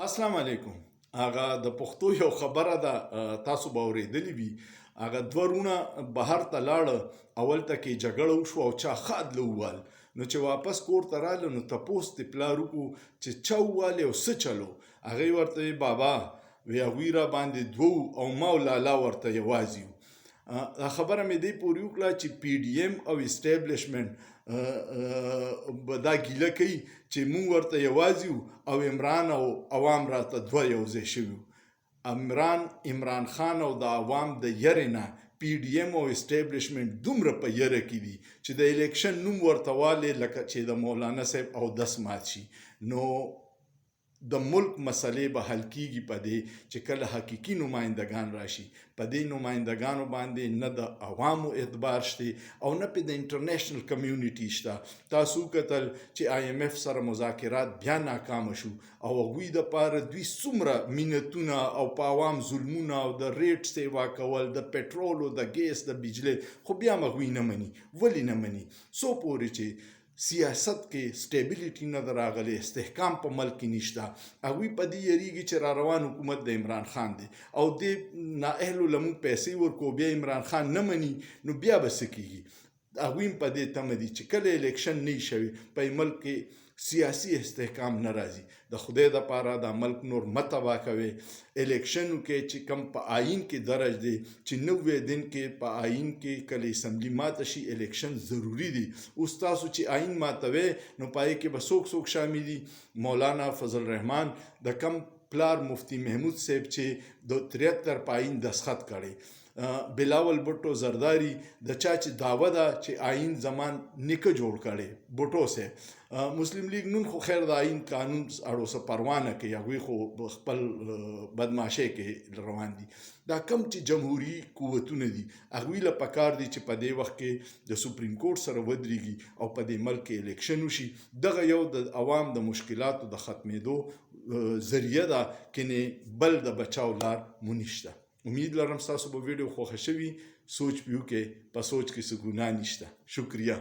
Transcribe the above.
السلام علیکم. هغه د پښتو یو خبره ده، تاسو به اورېدلې وي. هغه دوه وروڼه بهر ته لاړه، اول ته کې جګړه وشوه او چا خاد له ووال. نو چې واپس کور ته راغله نو تپوس د پلار وکړو چې چا ووالې او څه چلو. هغې ورته وی بابا وی هغوی را باندې دوه او ما او لالا ورته یوازې یو. دا خبره مې دې پورې وکړه چې پی ډي ایم او اسټیبلیشمنټ به دا ګیله کوي چې مونږ ورته یوازې یو او عمران او عوام راته دوه یو ځای شوي. عمران خان او د عوام د یرې نه پی ډي ایم او اسټیبلیشمنټ دومره په یره کې دي چې د الیکشن نوم ورته والې لکه چې د مولانا صاحب اودس مات شي. نو د ملک مسلې به حل کیږي په دې چې کله حقیقي نمایندگان راشي. په دې نمایندگانو باندې نه د عوامو اعتبار شته او نه په د انټرنیشنل کمیونټي شته. تاسو کتل چې آی ایم اف سره مذاکرات بیا ناکامه شو او هغوی دپاره دوی څومره مینتونه او په عوام ظلمونه او د ریټ سیوا کول د پټرولو د ګیس د بجلۍ، خو بیا هم هغوی نه مني. ولې نه مني؟ څو پورې چې سیاست کې سټیبلیټي نه ده راغلی، استحکام په ملک کې نشته. هغوی په دې یریږي چې را روان حکومت د عمران خان دی او دې نااهلو له موږ پیسې ورکو، بیا عمران خان نه مني، نو بیا به څه کېږي؟ هغوی هم په دې تمه دي چې کله الیکشن نه شوي په ملک کې سیاسي استحکام نه راځي. د خدای دپاره دا ملک نور مه تباه کوئ. الیکشنو کې چې کم په آئین کې درج دی چې 90 دن کې په آئین کې کله اسمبلی ماته شي الیکشن ضروری دی. اوس تاسو چې آئین ماتوي نو پای کې به څوک شامل دي؟ مولانا فضل الرحمن د کم پلار مفتی محمود صاحب چې د 73 په آئین دستخط کړی، بلاول بھٹو زرداری د چا چې دعوه ده چې آئین زمان نیکه جوړ کړي بھٹو سے. مسلم لیگ نن خو خیر د آئین قانون اړو څه پروا نه کوي، هغوی خو خپل بدماشۍ کې روان دي. دا کم چې جمهوري قوتونه دي هغوی له پکار دي چې په دې وخت کې د سپریم کورټ سره ودرېږي او په دې ملک کې الیکشن وشي. دغه یو د عوام د مشکلاتو د ختمېدو ذریعه ده، کنې بل د بچاو لار مو نشته. امید لرم ستاسو به ویډیو خوښه شوي. سوچ به وکړئ، په سوچ کې څه ګناه نشته. شکریه.